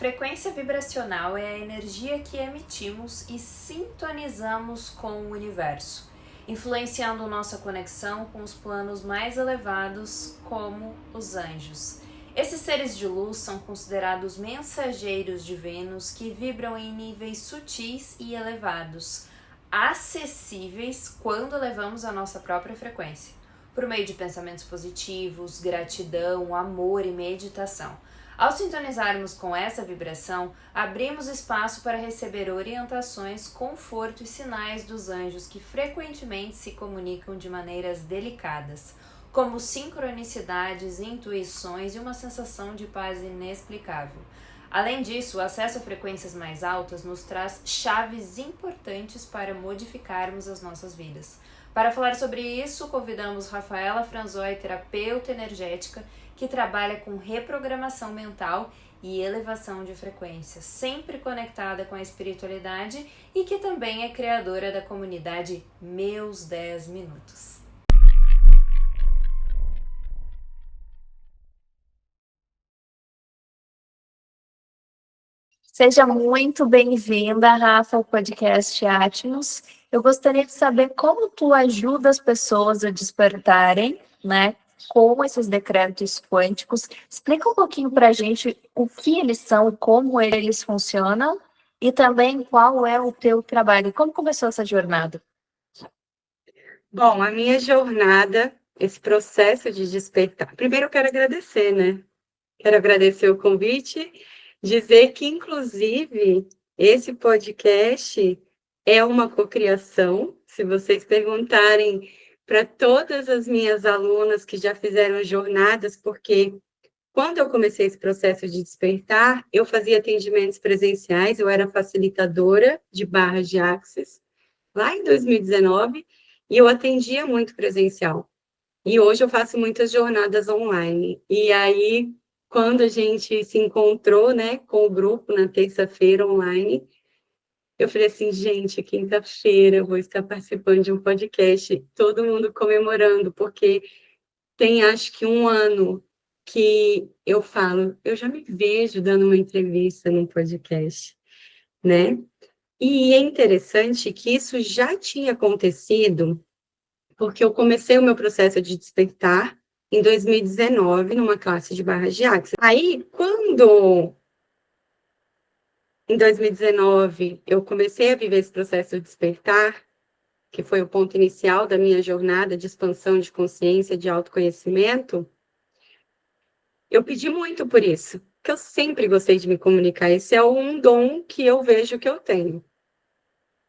frequência vibracional é a energia que emitimos e sintonizamos com o universo, influenciando nossa conexão com os planos mais elevados, como os anjos. Esses seres de luz são considerados mensageiros divinos que vibram em níveis sutis e elevados, acessíveis quando elevamos a nossa própria frequência, por meio de pensamentos positivos, gratidão, amor e meditação. Ao sintonizarmos com essa vibração, abrimos espaço para receber orientações, conforto e sinais dos anjos que frequentemente se comunicam de maneiras delicadas, como sincronicidades, intuições e uma sensação de paz inexplicável. Além disso, o acesso a frequências mais altas nos traz chaves importantes para modificarmos as nossas vidas. Para falar sobre isso, convidamos Rafaela Franzói, terapeuta energética, que trabalha com reprogramação mental e elevação de frequência, sempre conectada com a espiritualidade e que também é criadora da comunidade Meus 10 Minutos. Seja muito bem-vinda, Rafa, ao podcast Atmos. Eu gostaria de saber como tu ajuda as pessoas a despertarem, né, com esses decretos quânticos. Explica um pouquinho para a gente o que eles são, como eles funcionam e também qual é o teu trabalho. Como começou essa jornada? Bom, a minha jornada, esse processo de despertar. Primeiro eu quero agradecer, né? Quero agradecer o convite, dizer que, inclusive, esse podcast é uma cocriação. Se vocês perguntarem para todas as minhas alunas que já fizeram jornadas, porque quando eu comecei esse processo de despertar, eu fazia atendimentos presenciais, eu era facilitadora de barras de Axis, lá em 2019, e eu atendia muito presencial. E hoje eu faço muitas jornadas online. E aí, quando a gente se encontrou, né, com o grupo na terça-feira online, eu falei assim, gente, quinta-feira eu vou estar participando de um podcast, todo mundo comemorando, porque tem acho que um ano que eu falo, eu já me vejo dando uma entrevista num podcast, né? E é interessante que isso já tinha acontecido, porque eu comecei o meu processo de despertar em 2019, numa classe de barras de axis. Aí, quando em 2019 eu comecei a viver esse processo de despertar, que foi o ponto inicial da minha jornada de expansão de consciência, de autoconhecimento, eu pedi muito por isso, que eu sempre gostei de me comunicar. Esse é um dom que eu vejo que eu tenho.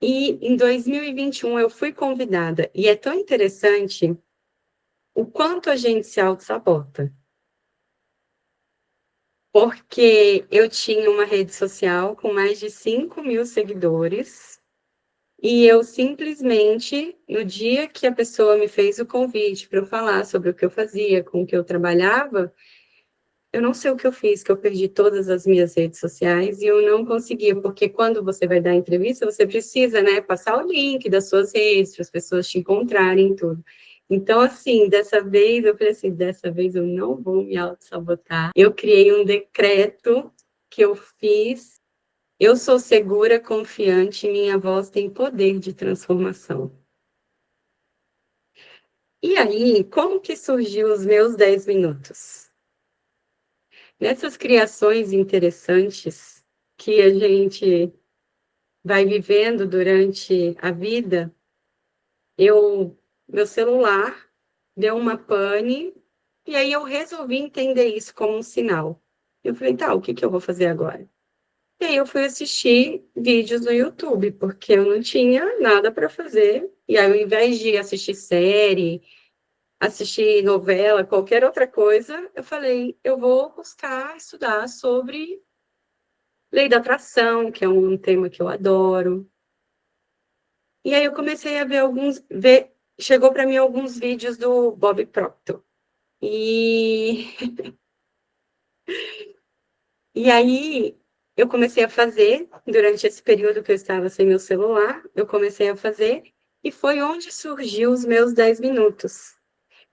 E em 2021 eu fui convidada, e é tão interessante o quanto a gente se auto-sabota. Porque eu tinha uma rede social com mais de 5.000 seguidores, e eu simplesmente, no dia que a pessoa me fez o convite para eu falar sobre o que eu fazia, com o que eu trabalhava, eu não sei o que eu fiz, que eu perdi todas as minhas redes sociais e eu não conseguia, porque quando você vai dar entrevista, você precisa, né, passar o link das suas redes para as pessoas te encontrarem e tudo. Então, assim, dessa vez, eu falei assim, dessa vez eu não vou me auto-sabotar. Eu criei um decreto que eu fiz. Eu sou segura, confiante, minha voz tem poder de transformação. E aí, como que surgiu os meus 10 minutos? Nessas criações interessantes que a gente vai vivendo durante a vida, meu celular deu uma pane, e aí eu resolvi entender isso como um sinal. Eu falei, tá, o que que eu vou fazer agora? E aí eu fui assistir vídeos no YouTube, porque eu não tinha nada para fazer. E aí, ao invés de assistir série, assistir novela, qualquer outra coisa, eu falei, eu vou buscar estudar sobre lei da atração, que é um tema que eu adoro. E aí eu comecei a chegou para mim alguns vídeos do Bob Proctor. E, e aí eu comecei a fazer, durante esse período que eu estava sem meu celular, eu comecei a fazer, e foi onde surgiu os meus 10 minutos.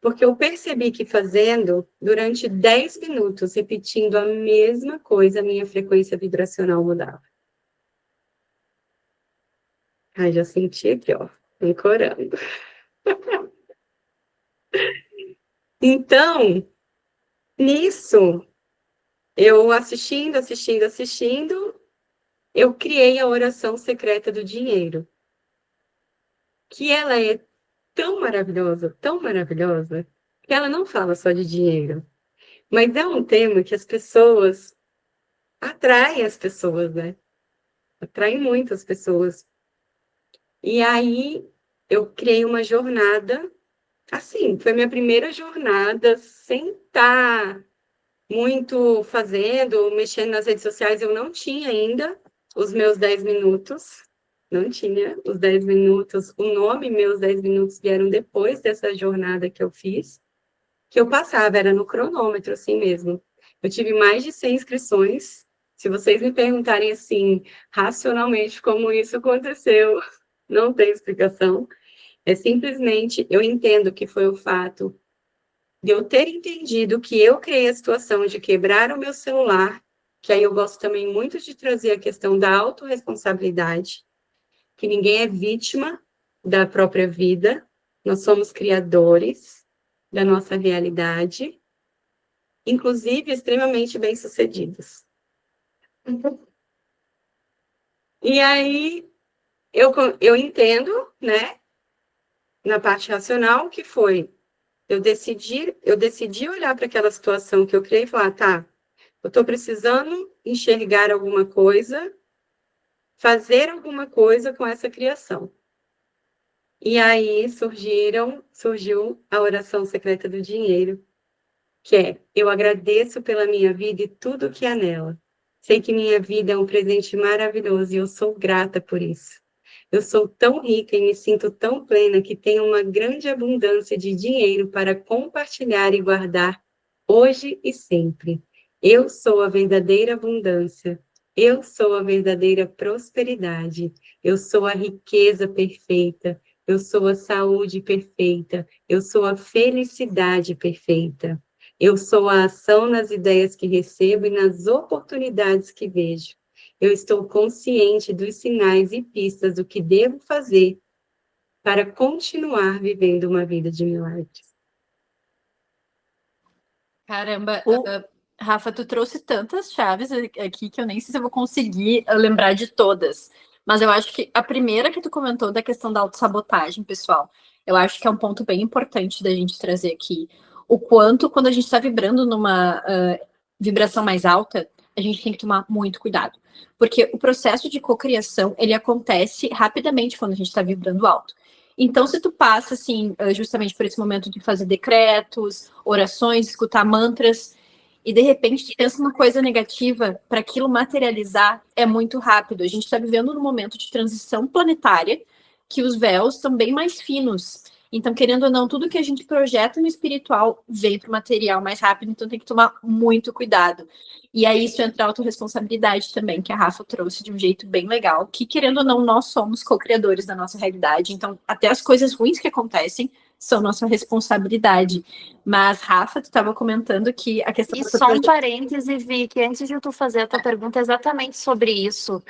Porque eu percebi que fazendo durante 10 minutos, repetindo a mesma coisa, a minha frequência vibracional mudava. Ai, já senti aqui, ó, ancorando. Então, nisso, eu assistindo, eu criei a oração secreta do dinheiro, que ela é tão maravilhosa, que ela não fala só de dinheiro, mas é um tema que as pessoas atraem as pessoas, né? Atrai muitas pessoas. E aí eu criei uma jornada, assim, foi minha primeira jornada sem estar muito fazendo, mexendo nas redes sociais, eu não tinha ainda os meus 10 minutos, não tinha os 10 minutos, o nome meus 10 minutos vieram depois dessa jornada que eu fiz, que eu passava, era no cronômetro, assim mesmo. Eu tive mais de 100 inscrições. Se vocês me perguntarem assim, racionalmente, como isso aconteceu, não tem explicação. É simplesmente, eu entendo que foi o fato de eu ter entendido que eu criei a situação de quebrar o meu celular, que aí eu gosto também muito de trazer a questão da autorresponsabilidade, que ninguém é vítima da própria vida, nós somos criadores da nossa realidade, inclusive extremamente bem-sucedidos. E aí eu entendo, né, na parte racional, que foi eu decidi olhar para aquela situação que eu criei e falar, tá, eu estou precisando enxergar alguma coisa, fazer alguma coisa com essa criação. E aí surgiu a oração secreta do dinheiro, que é: eu agradeço pela minha vida e tudo que há nela. Sei que minha vida é um presente maravilhoso e eu sou grata por isso. Eu sou tão rica e me sinto tão plena que tenho uma grande abundância de dinheiro para compartilhar e guardar hoje e sempre. Eu sou a verdadeira abundância. Eu sou a verdadeira prosperidade. Eu sou a riqueza perfeita. Eu sou a saúde perfeita. Eu sou a felicidade perfeita. Eu sou a ação nas ideias que recebo e nas oportunidades que vejo. Eu estou consciente dos sinais e pistas do que devo fazer para continuar vivendo uma vida de milagres. Caramba, Rafa, tu trouxe tantas chaves aqui que eu nem sei se eu vou conseguir lembrar de todas. Mas eu acho que a primeira que tu comentou da questão da autossabotagem, pessoal, eu acho que é um ponto bem importante da gente trazer aqui. O quanto, quando a gente está vibrando numa vibração mais alta, a gente tem que tomar muito cuidado. Porque o processo de cocriação, ele acontece rapidamente quando a gente está vibrando alto. Então, se tu passa, assim, justamente por esse momento de fazer decretos, orações, escutar mantras, e de repente tu pensa uma coisa negativa, para aquilo materializar é muito rápido. A gente está vivendo num momento de transição planetária, que os véus estão bem mais finos. Então, querendo ou não, tudo que a gente projeta no espiritual vem para o material mais rápido, então tem que tomar muito cuidado. E aí isso entra a autorresponsabilidade também, que a Rafa trouxe de um jeito bem legal, que querendo ou não, nós somos co-criadores da nossa realidade, então até as coisas ruins que acontecem são nossa responsabilidade. Mas, Rafa, tu estava comentando que a questão... E só um parêntese, Vicky, antes de tu fazer a tua pergunta exatamente sobre isso.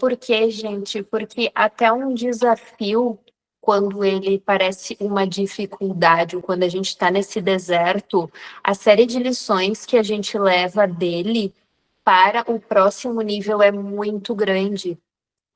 Por quê, gente? Porque até um desafio, quando ele parece uma dificuldade, ou quando a gente está nesse deserto, a série de lições que a gente leva dele para o próximo nível é muito grande.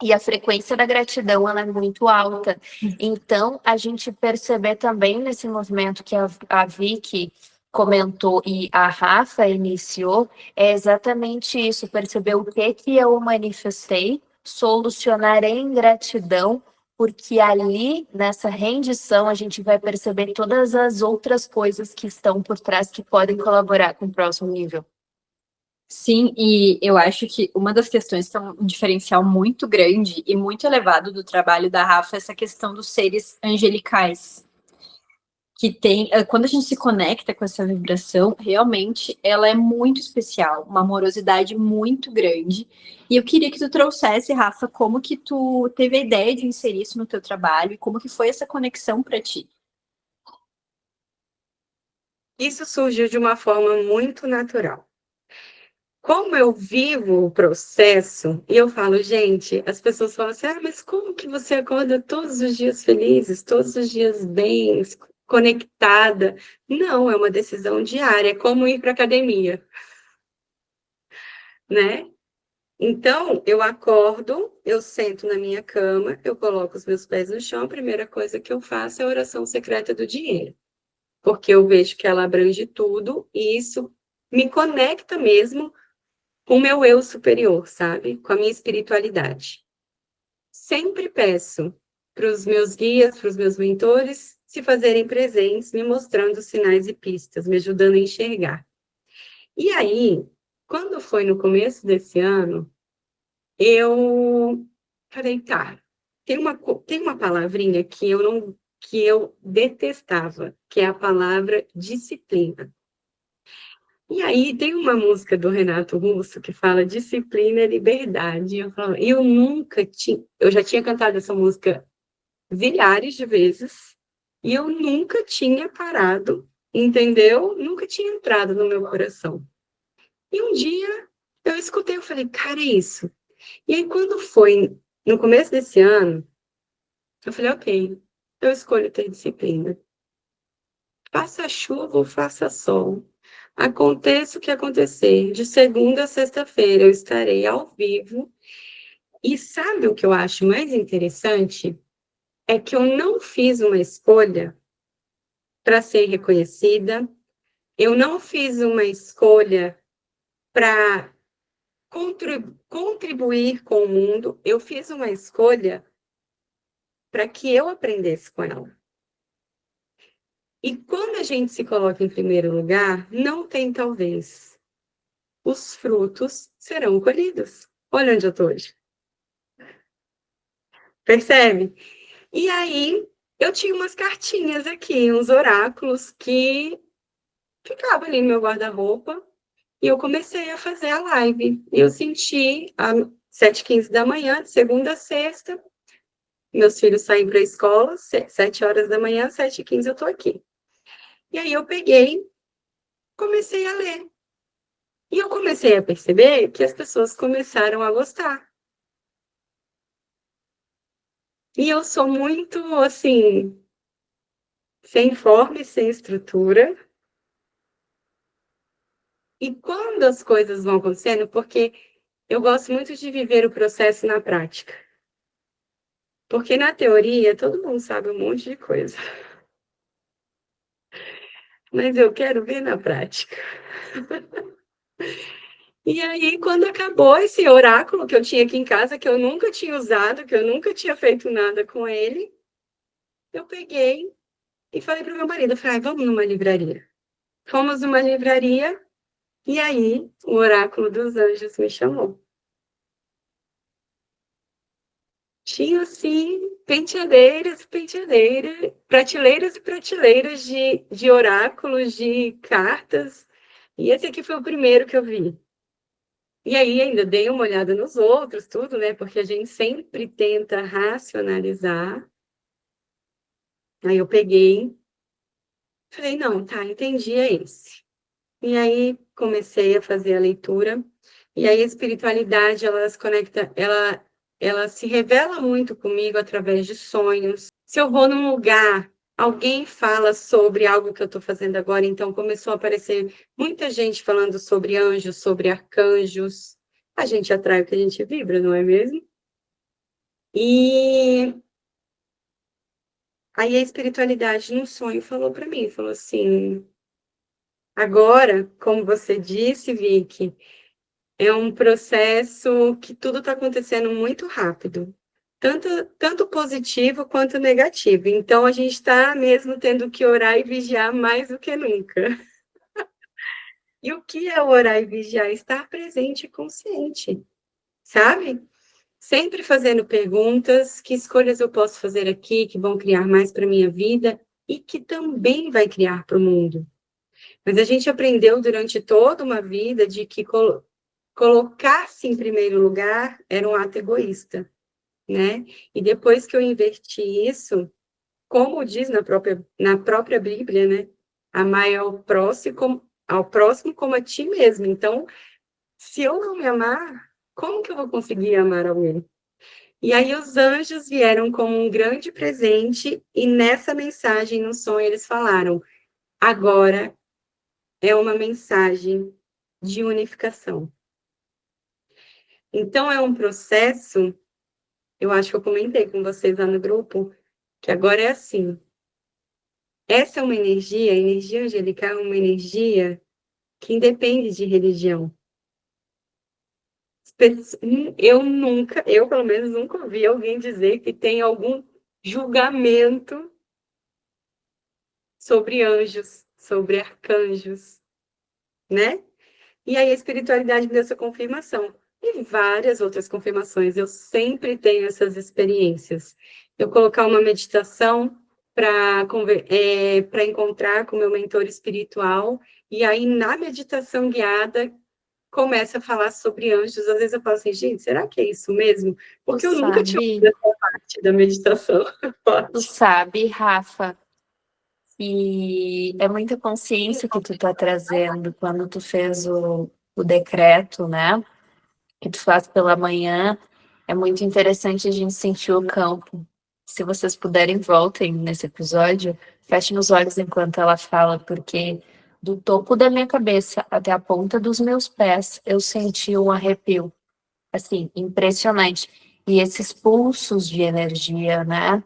E a frequência da gratidão ela é muito alta. Então, a gente perceber também nesse movimento que a Vicky comentou e a Rafa iniciou, é exatamente isso, perceber o que eu manifestei, solucionar em gratidão, porque ali, nessa rendição, a gente vai perceber todas as outras coisas que estão por trás que podem colaborar com o próximo nível. Sim, e eu acho que uma das questões que é um diferencial muito grande e muito elevado do trabalho da Rafa é essa questão dos seres angelicais. Que tem, quando a gente se conecta com essa vibração, realmente ela é muito especial, uma amorosidade muito grande. E eu queria que tu trouxesse, Rafa, como que tu teve a ideia de inserir isso no teu trabalho e como que foi essa conexão para ti. Isso surgiu de uma forma muito natural. Como eu vivo o processo, e eu falo, gente, as pessoas falam assim, mas como que você acorda todos os dias felizes, todos os dias bem, conectada? Não, é uma decisão diária, é como ir para academia, né? Então, eu acordo, eu sento na minha cama, eu coloco os meus pés no chão, a primeira coisa que eu faço é a oração secreta do dinheiro, porque eu vejo que ela abrange tudo e isso me conecta mesmo com o meu eu superior, sabe? Com a minha espiritualidade. Sempre peço para os meus guias, para os meus mentores, se fazerem presentes, me mostrando sinais e pistas, me ajudando a enxergar. E aí, quando foi no começo desse ano, eu falei, tá, tem uma palavrinha que eu detestava, que é a palavra disciplina. E aí tem uma música do Renato Russo que fala disciplina é liberdade. Eu já tinha cantado essa música zilhares de vezes, e eu nunca tinha parado, entendeu? Nunca tinha entrado no meu coração. E um dia eu escutei, eu falei, cara, é isso. E aí quando foi no começo desse ano, eu falei, ok, eu escolho ter disciplina. Faça chuva ou faça sol. Aconteça o que acontecer, de segunda a sexta-feira eu estarei ao vivo. E sabe o que eu acho mais interessante? É que eu não fiz uma escolha para ser reconhecida, eu não fiz uma escolha para contribuir com o mundo, eu fiz uma escolha para que eu aprendesse com ela. E quando a gente se coloca em primeiro lugar, não tem talvez. Os frutos serão colhidos. Olha onde eu estou hoje. Percebe? E aí, eu tinha umas cartinhas aqui, uns oráculos que ficavam ali no meu guarda-roupa, e eu comecei a fazer a live. E eu senti às 7h15 da manhã, de segunda a sexta, meus filhos saem para a escola, 7 horas da manhã, 7h15 eu estou aqui. E aí eu peguei, comecei a ler. E eu comecei a perceber que as pessoas começaram a gostar. E eu sou muito, assim, sem forma e sem estrutura. E quando as coisas vão acontecendo, porque eu gosto muito de viver o processo na prática. Porque na teoria, todo mundo sabe um monte de coisa. Mas eu quero ver na prática. E aí, quando acabou esse oráculo que eu tinha aqui em casa, que eu nunca tinha usado, que eu nunca tinha feito nada com ele, eu peguei e falei para o meu marido, eu falei, vamos numa livraria. Fomos numa livraria e aí o oráculo dos anjos me chamou. Tinha, assim, penteadeiras, prateleiras e prateleiras de oráculos, de cartas. E esse aqui foi o primeiro que eu vi. E aí ainda dei uma olhada nos outros, tudo, né? Porque a gente sempre tenta racionalizar. Aí eu peguei, falei, não, tá, entendi, é esse. E aí comecei a fazer a leitura. E aí a espiritualidade, ela se conecta, ela se revela muito comigo através de sonhos. Se eu vou num lugar, alguém fala sobre algo que eu estou fazendo agora, então começou a aparecer muita gente falando sobre anjos, sobre arcanjos. A gente atrai o que a gente vibra, não é mesmo? E aí a espiritualidade no sonho falou para mim, falou assim, agora, como você disse, Vicky, é um processo que tudo está acontecendo muito rápido, tanto positivo quanto negativo. Então, a gente está mesmo tendo que orar e vigiar mais do que nunca. E o que é orar e vigiar? Estar presente e consciente, sabe? Sempre fazendo perguntas, que escolhas eu posso fazer aqui que vão criar mais para a minha vida e que também vai criar para o mundo. Mas a gente aprendeu durante toda uma vida de que colocar-se em primeiro lugar era um ato egoísta, né? E depois que eu inverti isso, como diz na própria Bíblia, né? amar ao próximo como a ti mesmo. Então, se eu não me amar, como que eu vou conseguir amar alguém? E aí os anjos vieram como um grande presente, e nessa mensagem, no sonho, eles falaram: agora é uma mensagem de unificação. Então, é um processo, eu acho que eu comentei com vocês lá no grupo, que agora é assim. Essa é uma energia, a energia angelical é uma energia que independe de religião. Eu pelo menos nunca ouvi alguém dizer que tem algum julgamento sobre anjos, sobre arcanjos, né? E aí a espiritualidade me deu essa confirmação. E várias outras confirmações. Eu sempre tenho essas experiências. Eu colocar uma meditação para encontrar com o meu mentor espiritual, e aí na meditação guiada começa a falar sobre anjos. Às vezes eu falo assim, gente, será que é isso mesmo? Porque eu nunca tinha ouvido essa parte da meditação. Tu sabe, Rafa, e é muita consciência que tu tá trazendo quando tu fez o decreto, né? Que tu faz pela manhã. É muito interessante a gente sentir o campo. Se vocês puderem, voltem nesse episódio, fechem os olhos enquanto ela fala, porque do topo da minha cabeça até a ponta dos meus pés, eu senti um arrepio, assim, impressionante. E esses pulsos de energia, né?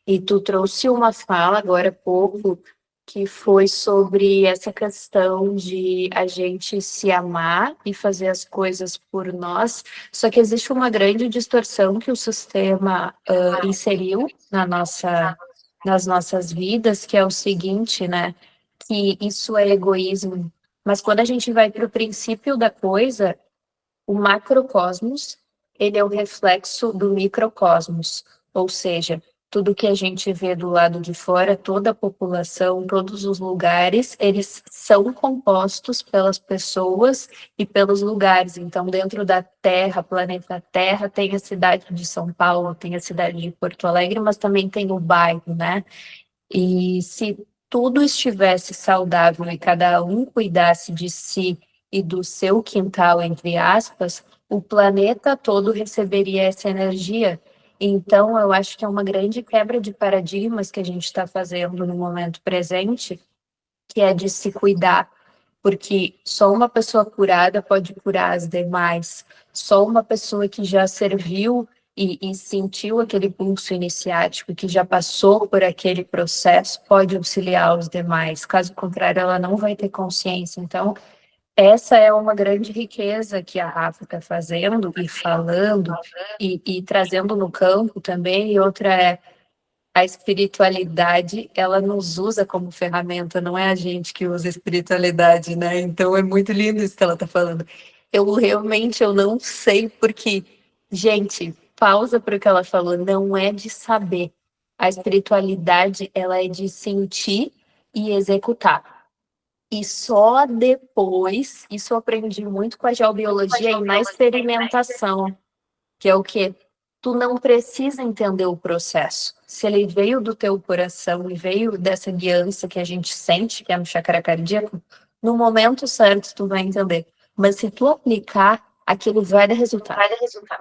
E tu trouxe uma fala agora há pouco que foi sobre essa questão de a gente se amar e fazer as coisas por nós, só que existe uma grande distorção que o sistema inseriu nas nossas vidas, que é o seguinte, né? Que isso é egoísmo. Mas quando a gente vai para o princípio da coisa, o macrocosmos, ele é o reflexo do microcosmos, ou seja, tudo que a gente vê do lado de fora, toda a população, todos os lugares, eles são compostos pelas pessoas e pelos lugares. Então, dentro da Terra, planeta Terra, tem a cidade de São Paulo, tem a cidade de Porto Alegre, mas também tem o bairro, né? E se tudo estivesse saudável e cada um cuidasse de si e do seu quintal, entre aspas, o planeta todo receberia essa energia. Então, eu acho que é uma grande quebra de paradigmas que a gente está fazendo no momento presente, que é de se cuidar, porque só uma pessoa curada pode curar as demais, só uma pessoa que já serviu e sentiu aquele pulso iniciático, que já passou por aquele processo, pode auxiliar os demais, caso contrário, ela não vai ter consciência. Então, essa é uma grande riqueza que a Rafa está fazendo e falando e trazendo no campo também, e outra é a espiritualidade, ela nos usa como ferramenta, não é a gente que usa a espiritualidade, né? Então é muito lindo isso que ela tá falando. Eu não sei porque, gente, pausa para o que ela falou, não é de saber. A espiritualidade, ela é de sentir e executar. E só depois, isso eu aprendi muito com a geobiologia e na experimentação, que é o quê? Tu não precisa entender o processo. Se ele veio do teu coração e veio dessa guiança que a gente sente, que é no chakra cardíaco, no momento certo tu vai entender. Mas se tu aplicar, aquilo vai dar resultado,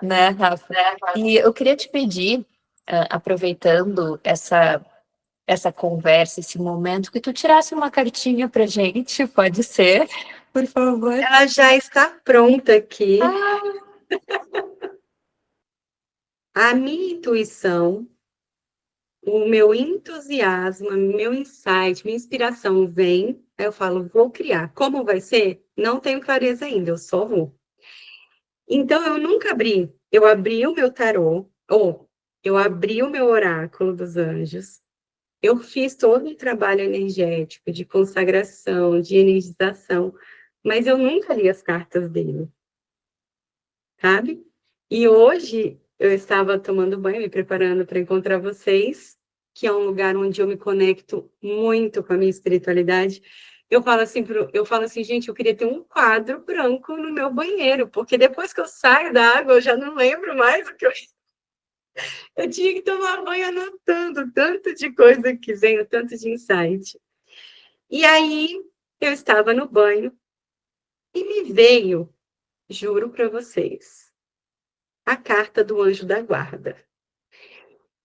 né, Rafa? E eu queria te pedir, aproveitando essa conversa, esse momento, que tu tirasse uma cartinha pra gente, pode ser, por favor? Ela já está pronta aqui. A minha intuição, o meu entusiasmo, meu insight, minha inspiração vem, aí eu falo, vou criar. Como vai ser? Não tenho clareza ainda, eu só vou. Então, eu nunca abri. Eu abri o meu tarô, ou eu abri o meu oráculo dos anjos. Eu fiz todo um trabalho energético, de consagração, de energização, mas eu nunca li as cartas dele, sabe? E hoje eu estava tomando banho, me preparando para encontrar vocês, que é um lugar onde eu me conecto muito com a minha espiritualidade. Eu falo assim, gente, eu queria ter um quadro branco no meu banheiro, porque depois que eu saio da água, eu já não lembro mais o que eu tinha que tomar banho anotando, tanto de coisa que vem, tanto de insight. E aí, eu estava no banho e me veio, juro para vocês, a carta do anjo da guarda.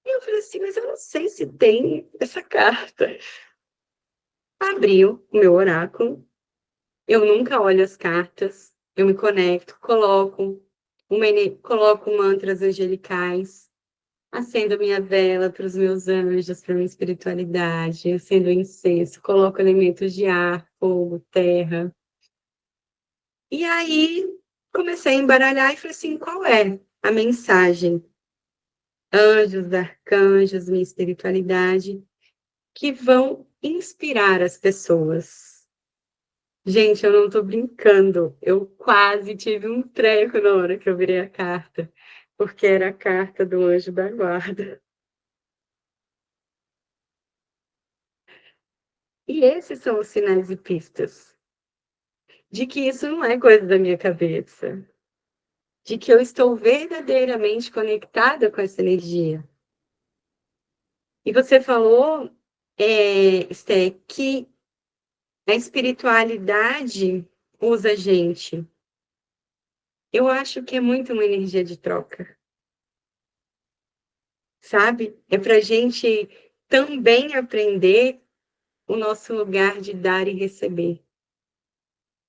E eu falei assim, mas eu não sei se tem essa carta. Abriu o meu oráculo, eu nunca olho as cartas, eu me conecto, coloco mantras angelicais, acendo minha vela para os meus anjos, para minha espiritualidade, acendo incenso, coloco elementos de ar, fogo, terra. E aí comecei a embaralhar e falei assim, qual é a mensagem? Anjos, arcanjos, minha espiritualidade, que vão inspirar as pessoas. Gente, eu não tô brincando. Eu quase tive um treco na hora que eu virei a carta, porque era a carta do anjo da guarda. E esses são os sinais e pistas de que isso não é coisa da minha cabeça, de que eu estou verdadeiramente conectada com essa energia. E você falou, Esté, que a espiritualidade usa a gente. Eu acho que é muito uma energia de troca, sabe? É para a gente também aprender o nosso lugar de dar e receber.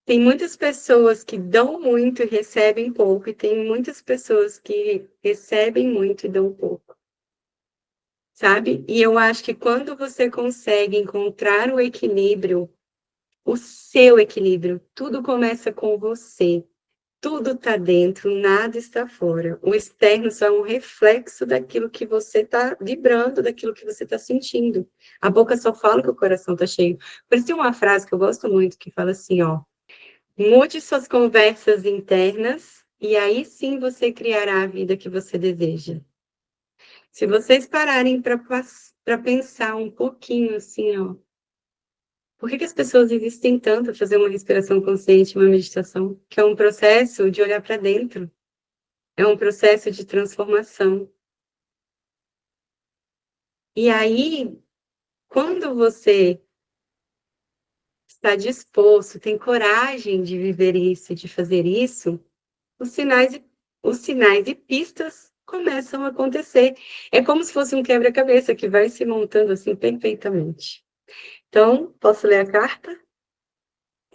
Tem muitas pessoas que dão muito e recebem pouco, e tem muitas pessoas que recebem muito e dão pouco, sabe? E eu acho que quando você consegue encontrar o equilíbrio, o seu equilíbrio, tudo começa com você. Tudo está dentro, nada está fora. O externo só é um reflexo daquilo que você está vibrando, daquilo que você está sentindo. A boca só fala que o coração está cheio. Por isso tem uma frase que eu gosto muito, que fala assim, ó. Mude suas conversas internas e aí sim você criará a vida que você deseja. Se vocês pararem para pensar um pouquinho assim, ó. Por que as pessoas existem tanto a fazer uma respiração consciente, uma meditação? Que é um processo de olhar para dentro. É um processo de transformação. E aí, quando você está disposto, tem coragem de viver isso, de fazer isso, os sinais e pistas começam a acontecer. É como se fosse um quebra-cabeça que vai se montando assim perfeitamente. Então, posso ler a carta?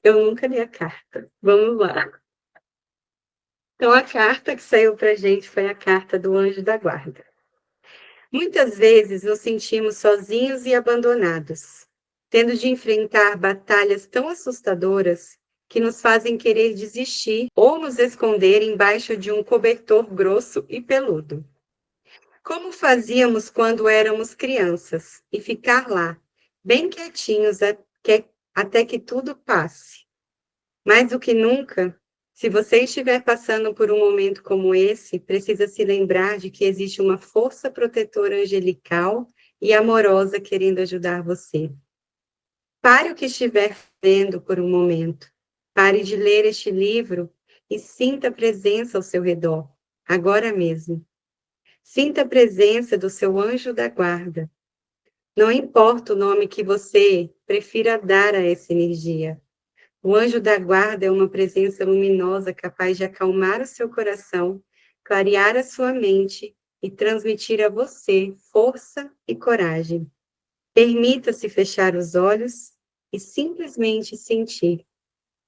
Eu nunca li a carta. Vamos lá. Então, a carta que saiu para a gente foi a carta do anjo da guarda. Muitas vezes nos sentimos sozinhos e abandonados, tendo de enfrentar batalhas tão assustadoras que nos fazem querer desistir ou nos esconder embaixo de um cobertor grosso e peludo. Como fazíamos quando éramos crianças, e ficar lá, bem quietinhos até que tudo passe. Mais do que nunca, se você estiver passando por um momento como esse, precisa se lembrar de que existe uma força protetora angelical e amorosa querendo ajudar você. Pare o que estiver fazendo por um momento. Pare de ler este livro e sinta a presença ao seu redor, agora mesmo. Sinta a presença do seu anjo da guarda. Não importa o nome que você prefira dar a essa energia. O anjo da guarda é uma presença luminosa capaz de acalmar o seu coração, clarear a sua mente e transmitir a você força e coragem. Permita-se fechar os olhos e simplesmente sentir.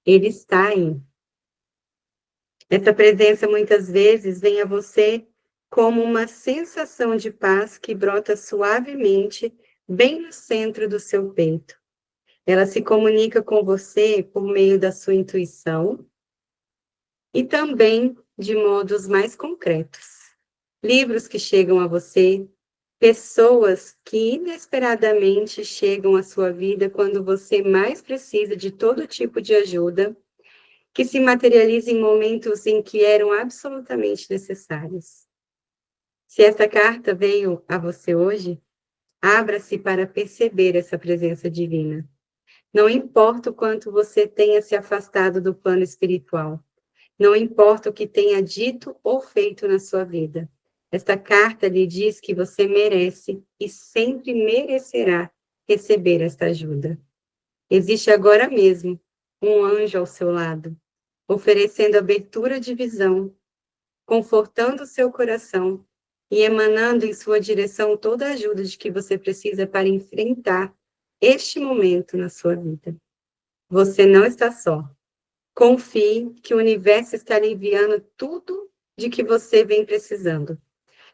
Ele está aí. Essa presença muitas vezes vem a você como uma sensação de paz que brota suavemente bem no centro do seu peito. Ela se comunica com você por meio da sua intuição e também de modos mais concretos. Livros que chegam a você, pessoas que inesperadamente chegam à sua vida quando você mais precisa de todo tipo de ajuda, que se materializa em momentos em que eram absolutamente necessários. Se essa carta veio a você hoje, abra-se para perceber essa presença divina. Não importa o quanto você tenha se afastado do plano espiritual, não importa o que tenha dito ou feito na sua vida. Esta carta lhe diz que você merece e sempre merecerá receber esta ajuda. Existe agora mesmo um anjo ao seu lado, oferecendo abertura de visão, confortando o seu coração e emanando em sua direção toda a ajuda de que você precisa para enfrentar este momento na sua vida. Você não está só. Confie que o universo está lhe enviando tudo de que você vem precisando,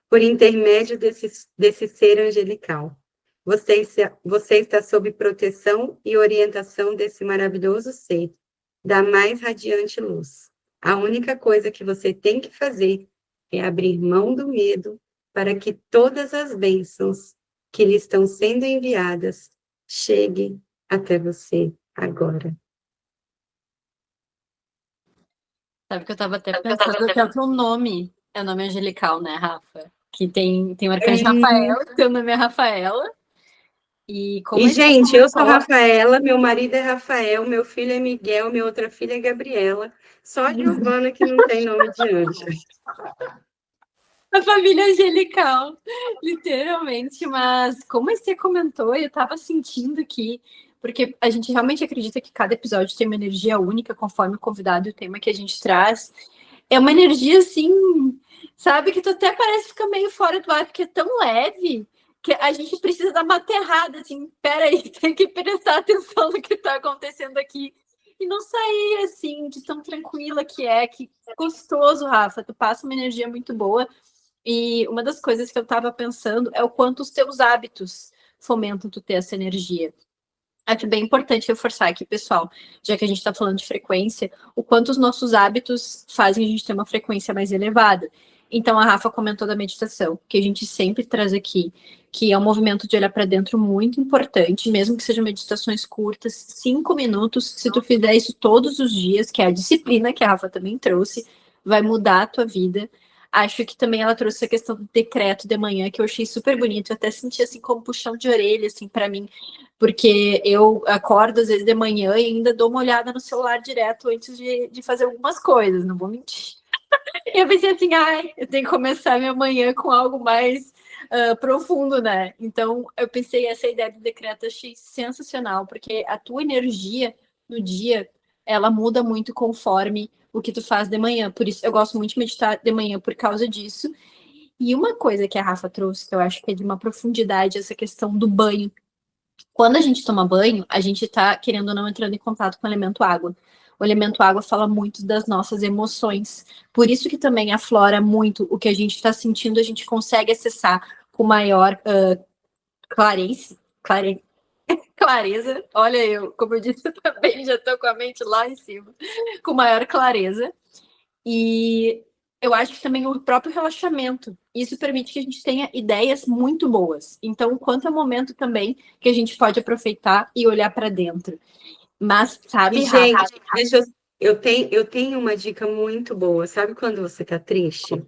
por intermédio desse ser angelical. Você está sob proteção e orientação desse maravilhoso ser, da mais radiante luz. A única coisa que você tem que fazer é abrir mão do medo para que todas as bênçãos que lhe estão sendo enviadas cheguem até você agora. Sabe que eu tava até pensando que é o teu nome é o nome angelical, né, Rafa? Que tem o arcanjo Rafael, teu nome é Rafaela. E como E, a gente gente, eu sou comentou, Rafaela, meu marido é Rafael, meu filho é Miguel, minha outra filha é Gabriela. Só a Giovana que não tem nome de anjo. a família angelical, literalmente. Mas como você comentou, eu tava sentindo aqui, porque a gente realmente acredita que cada episódio tem uma energia única, conforme o convidado e o tema que a gente traz. É uma energia assim, sabe, que tu até parece ficar meio fora do ar, porque é tão leve que a gente precisa dar uma aterrada, assim, peraí, tem que prestar atenção no que tá acontecendo aqui. E não sair assim, de tão tranquila que é, que gostoso, Rafa. Tu passa uma energia muito boa. E uma das coisas que eu estava pensando é o quanto os teus hábitos fomentam tu ter essa energia. Acho bem importante reforçar aqui, pessoal, já que a gente está falando de frequência, o quanto os nossos hábitos fazem a gente ter uma frequência mais elevada. Então, a Rafa comentou da meditação, que a gente sempre traz aqui, que é um movimento de olhar para dentro muito importante, mesmo que sejam meditações curtas, 5 minutos. Se tu fizer isso todos os dias, que é a disciplina que a Rafa também trouxe, vai mudar a tua vida. Acho que também ela trouxe a questão do decreto de manhã, que eu achei super bonito. Eu até senti assim como puxão de orelha, assim, para mim, porque eu acordo às vezes de manhã e ainda dou uma olhada no celular direto antes de fazer algumas coisas, não vou mentir. E eu pensei assim, ai, eu tenho que começar minha manhã com algo mais profundo, né? Então eu pensei, essa ideia do decreto eu achei sensacional, porque a tua energia no dia, ela muda muito conforme o que tu faz de manhã. Por isso eu gosto muito de meditar de manhã por causa disso. E uma coisa que a Rafa trouxe, que eu acho que é de uma profundidade, essa questão do banho. Quando a gente toma banho, a gente tá, querendo ou não, entrando em contato com o elemento água. O elemento água fala muito das nossas emoções. Por isso que também aflora muito o que a gente está sentindo, a gente consegue acessar com maior clareza, clareza. Olha eu, como eu disse também, já estou com a mente lá em cima. Com maior clareza. E eu acho que também o próprio relaxamento. Isso permite que a gente tenha ideias muito boas. Então, quanto é o momento também que a gente pode aproveitar e olhar para dentro. Mas, E, sabe, Rafa? gente, eu tenho uma dica muito boa. Sabe quando você está triste?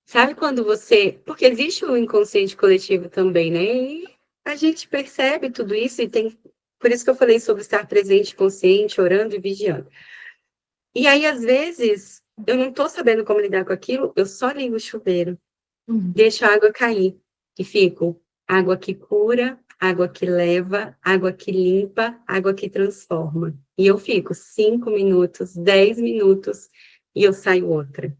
Sabe quando você. Porque existe o inconsciente coletivo também, né? E a gente percebe tudo isso e tem. Por isso que eu falei sobre estar presente, consciente, orando e vigiando. E aí, às vezes, eu não estou sabendo como lidar com aquilo, eu só ligo o chuveiro, deixo a água cair e fico. Água que cura, água que leva, água que limpa, água que transforma. E eu fico 5 minutos, 10 minutos e eu saio outra.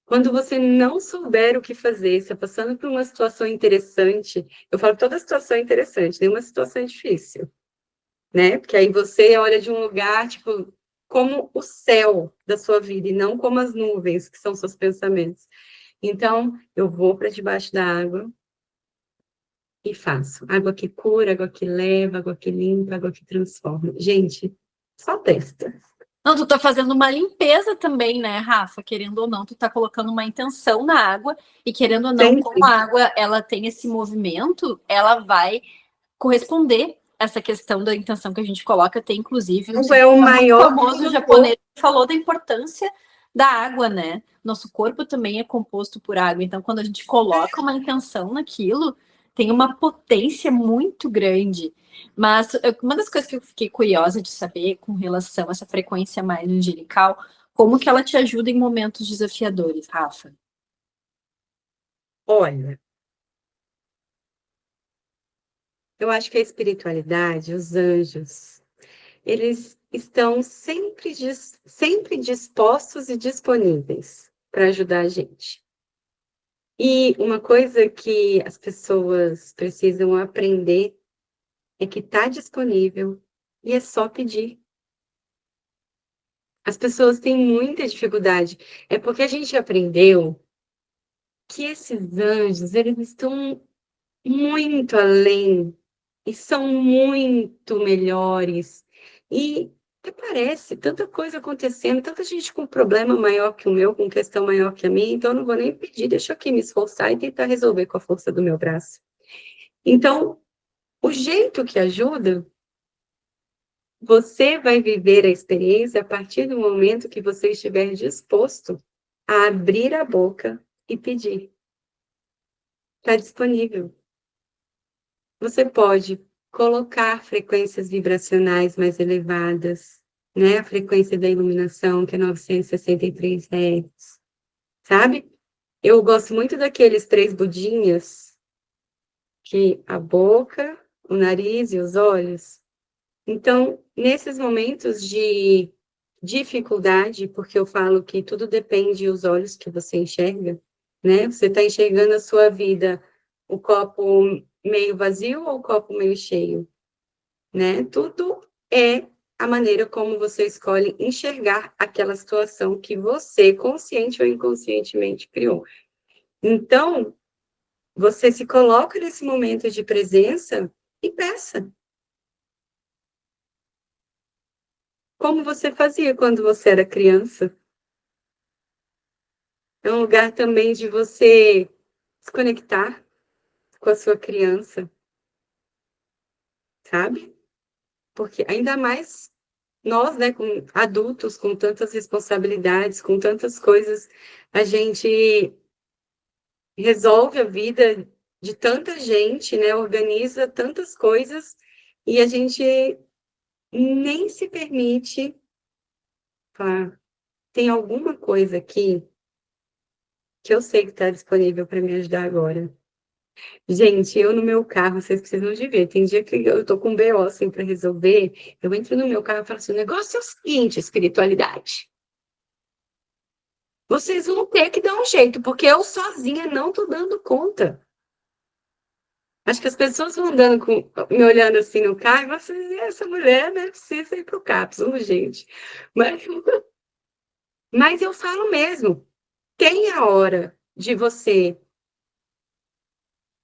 Quando você não souber o que fazer, está passando por uma situação interessante, eu falo que toda situação é interessante, nenhuma situação é difícil, né? Porque aí você olha de um lugar, tipo, como o céu da sua vida, e não como as nuvens, que são seus pensamentos. Então, eu vou para debaixo da água e faço. Água que cura, água que leva, água que limpa, água que transforma. Gente, só testa. Não, tu tá fazendo uma limpeza também, né, Rafa? Querendo ou não, tu tá colocando uma intenção na água e querendo ou não, como Sempre. a água ela tem esse movimento, ela vai corresponder a essa questão da intenção que a gente coloca. Tem inclusive um Água é o cientista muito maior famoso condutor. japonês que falou da importância da água, né? Nosso corpo também é composto por água, então quando a gente coloca uma intenção naquilo, tem uma potência muito grande. Mas uma das coisas que eu fiquei curiosa de saber com relação a essa frequência mais angelical, como que ela te ajuda em momentos desafiadores, Rafa? Olha, eu acho que a espiritualidade, os anjos, eles estão sempre dispostos e disponíveis para ajudar a gente. E uma coisa que as pessoas precisam aprender é que está disponível e é só pedir. As pessoas têm muita dificuldade. É porque a gente aprendeu que esses anjos, eles estão muito além e são muito melhores. E até parece tanta coisa acontecendo, tanta gente com problema maior que o meu, com questão maior que a minha, então eu não vou nem pedir, deixa eu aqui me esforçar e tentar resolver com a força do meu braço. Então, o jeito que ajuda, você vai viver a experiência a partir do momento que você estiver disposto a abrir a boca e pedir. Está disponível. Você pode colocar frequências vibracionais mais elevadas, né? A frequência da iluminação, que é 963 Hz, sabe? Eu gosto muito daqueles 3 budinhas, que a boca, o nariz e os olhos. Então, nesses momentos de dificuldade, porque eu falo que tudo depende dos olhos que você enxerga, né? Você está enxergando a sua vida, o copo meio vazio ou o copo meio cheio, né? Tudo é a maneira como você escolhe enxergar aquela situação que você, consciente ou inconscientemente, criou. Então, você se coloca nesse momento de presença e peça. Como você fazia quando você era criança. É um lugar também de você se conectar com a sua criança, sabe? Porque ainda mais nós, né, com adultos, com tantas responsabilidades, com tantas coisas, a gente resolve a vida de tanta gente, né? Organiza tantas coisas e a gente nem se permite falar, tem alguma coisa aqui que eu sei que está disponível para me ajudar agora. Gente, eu no meu carro, vocês precisam de ver. Tem dia que eu tô com um BO assim para resolver, eu entro no meu carro e falo assim: o negócio é o seguinte, espiritualidade. Vocês vão ter que dar um jeito, porque eu sozinha não tô dando conta. Acho que as pessoas vão andando me olhando assim no carro e vocês, essa mulher, né, precisa ir pro CAPS, urgente. Mas eu falo mesmo, tem a hora de você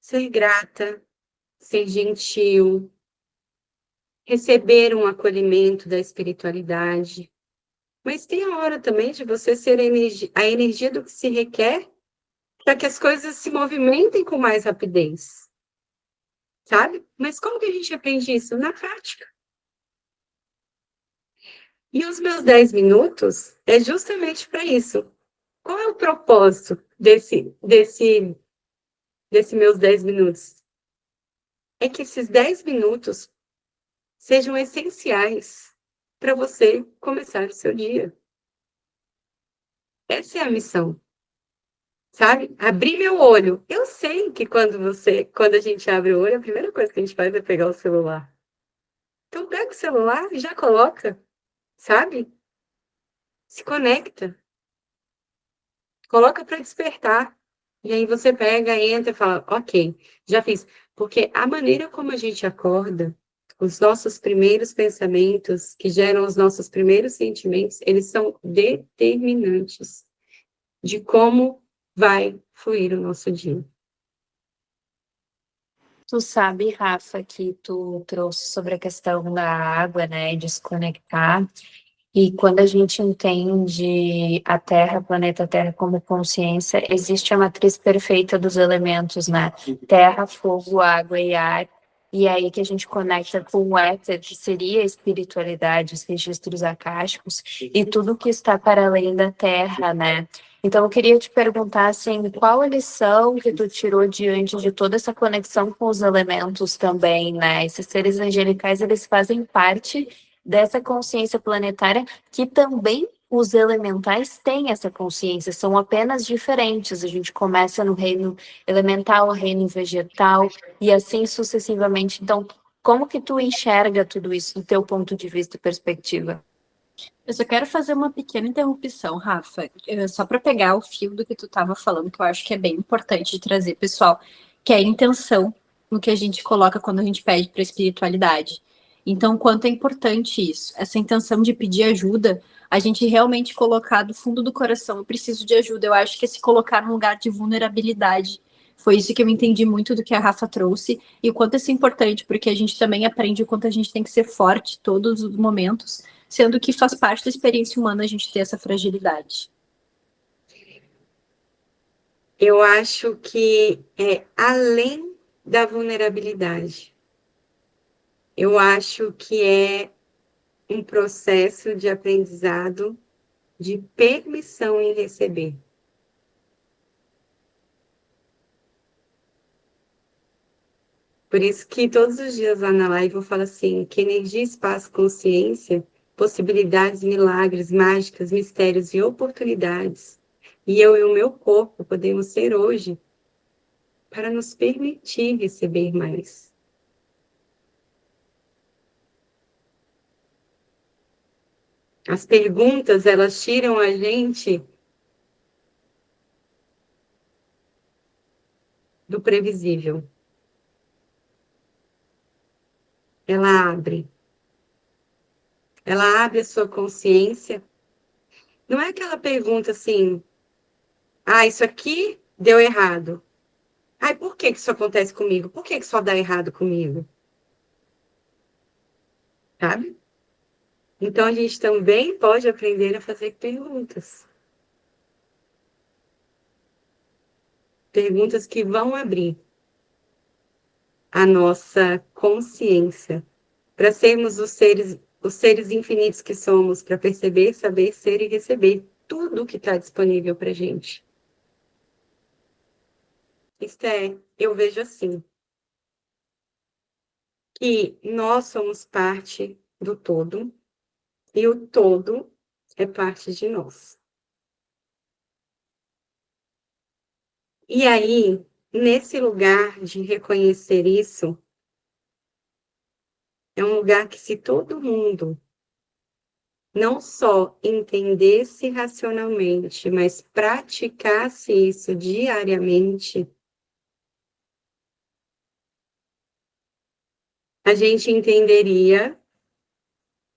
ser grata, ser gentil, receber um acolhimento da espiritualidade. Mas tem a hora também de você ser a energia do que se requer para que as coisas se movimentem com mais rapidez. Sabe? Mas como que a gente aprende isso? Na prática. E os meus 10 minutos é justamente para isso. Qual é o propósito desse meus 10 minutos? É que esses 10 minutos sejam essenciais para você começar o seu dia. Essa é a missão, sabe? Abrir meu olho. Eu sei que quando a gente abre o olho, a primeira coisa que a gente faz é pegar o celular. Então pega o celular e já coloca, sabe? Se conecta. Coloca para despertar. E aí você pega, entra e fala, ok, já fiz. Porque a maneira como a gente acorda, os nossos primeiros pensamentos, que geram os nossos primeiros sentimentos, eles são determinantes de como vai fluir o nosso dia. Tu sabe, Rafa, que tu trouxe sobre a questão da água, né, de se conectar. E quando a gente entende a Terra, planeta Terra como consciência, existe a matriz perfeita dos elementos, né? Terra, fogo, água e ar. E é aí que a gente conecta com o éter, que seria a espiritualidade, os registros acásticos e tudo que está para além da Terra, né? Então, eu queria te perguntar, assim, qual a lição que tu tirou diante de toda essa conexão com os elementos também, né? Esses seres angelicais, eles fazem parte dessa consciência planetária que também os elementais têm essa consciência, são apenas diferentes. A gente começa no reino elemental, reino vegetal e assim sucessivamente. Então, Como que tu enxerga tudo isso do teu ponto de vista e perspectiva? Eu só quero fazer uma pequena interrupção, Rafa, só para pegar o fio do que tu estava falando, que eu acho que é bem importante de trazer, pessoal, que é a intenção no que a gente coloca quando a gente pede para a espiritualidade. Então, quanto é importante isso, essa intenção de pedir ajuda, a gente realmente colocar do fundo do coração, eu preciso de ajuda. Eu acho que é se colocar num lugar de vulnerabilidade. Foi isso que eu entendi muito do que a Rafa trouxe e o quanto isso é importante, porque a gente também aprende o quanto a gente tem que ser forte todos os momentos, sendo que faz parte da experiência humana a gente ter essa fragilidade. Eu acho que é além da vulnerabilidade. Eu acho que é um processo de aprendizado de permissão em receber. Por isso que todos os dias lá na live eu falo assim, que energia, espaço, consciência, possibilidades, milagres, mágicas, mistérios e oportunidades. E eu e o meu corpo podemos ser hoje para nos permitir receber mais. As perguntas, elas tiram a gente do previsível. Ela abre. Ela abre a sua consciência. Não é aquela pergunta assim, ah, isso aqui deu errado. Ai, por que que isso acontece comigo? Por que que só dá errado comigo? Sabe? Então, a gente também pode aprender a fazer perguntas. Perguntas que vão abrir a nossa consciência para sermos os seres infinitos que somos, para perceber, saber, ser e receber tudo que está disponível para a gente. Eu vejo assim, que nós somos parte do todo e o todo é parte de nós. E aí, nesse lugar de reconhecer isso, é um lugar que se todo mundo não só entendesse racionalmente, mas praticasse isso diariamente, a gente entenderia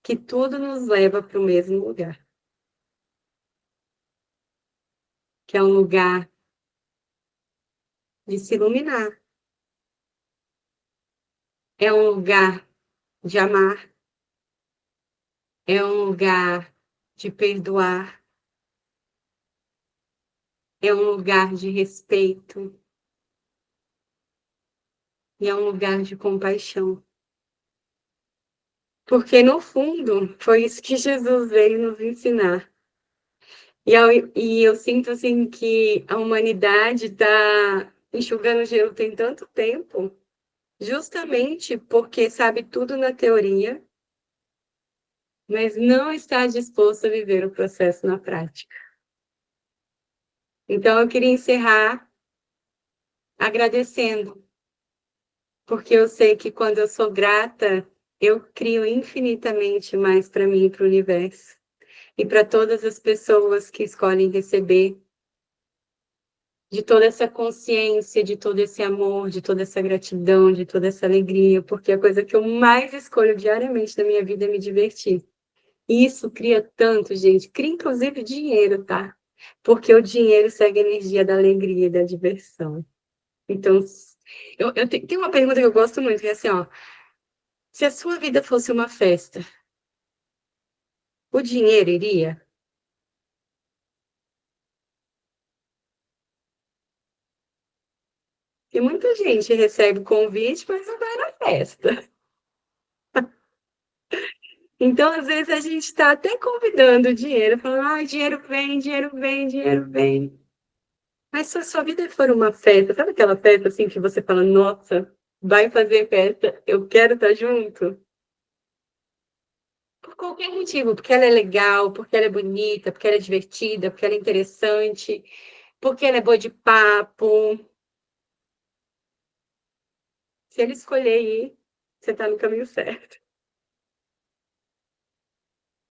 que tudo nos leva para o mesmo lugar. Que é um lugar de se iluminar. É um lugar de amar. É um lugar de perdoar. É um lugar de respeito. E é um lugar de compaixão. Porque, no fundo, foi isso que Jesus veio nos ensinar. E eu sinto assim que a humanidade está enxugando gelo tem tanto tempo, justamente porque sabe tudo na teoria, mas não está disposto a viver o processo na prática. Então, eu queria encerrar agradecendo, porque eu sei que quando eu sou grata, eu crio infinitamente mais para mim e para o universo. E para todas as pessoas que escolhem receber de toda essa consciência, de todo esse amor, de toda essa gratidão, de toda essa alegria, porque a coisa que eu mais escolho diariamente na minha vida é me divertir. E isso cria tanto, gente, cria inclusive dinheiro, tá? Porque o dinheiro segue a energia da alegria e da diversão. Então, tem uma pergunta que eu gosto muito, que é assim, ó, se a sua vida fosse uma festa, o dinheiro iria? E muita gente recebe convite, mas não vai na festa. Então, às vezes, a gente está até convidando o dinheiro, falando, ah, dinheiro vem, dinheiro vem, dinheiro vem. Mas se a sua vida for uma festa, sabe aquela festa assim que você fala, nossa, vai fazer festa, eu quero estar junto? Por qualquer motivo, porque ela é legal, porque ela é bonita, porque ela é divertida, porque ela é interessante, porque ela é boa de papo. Se ele escolher ir, você está no caminho certo.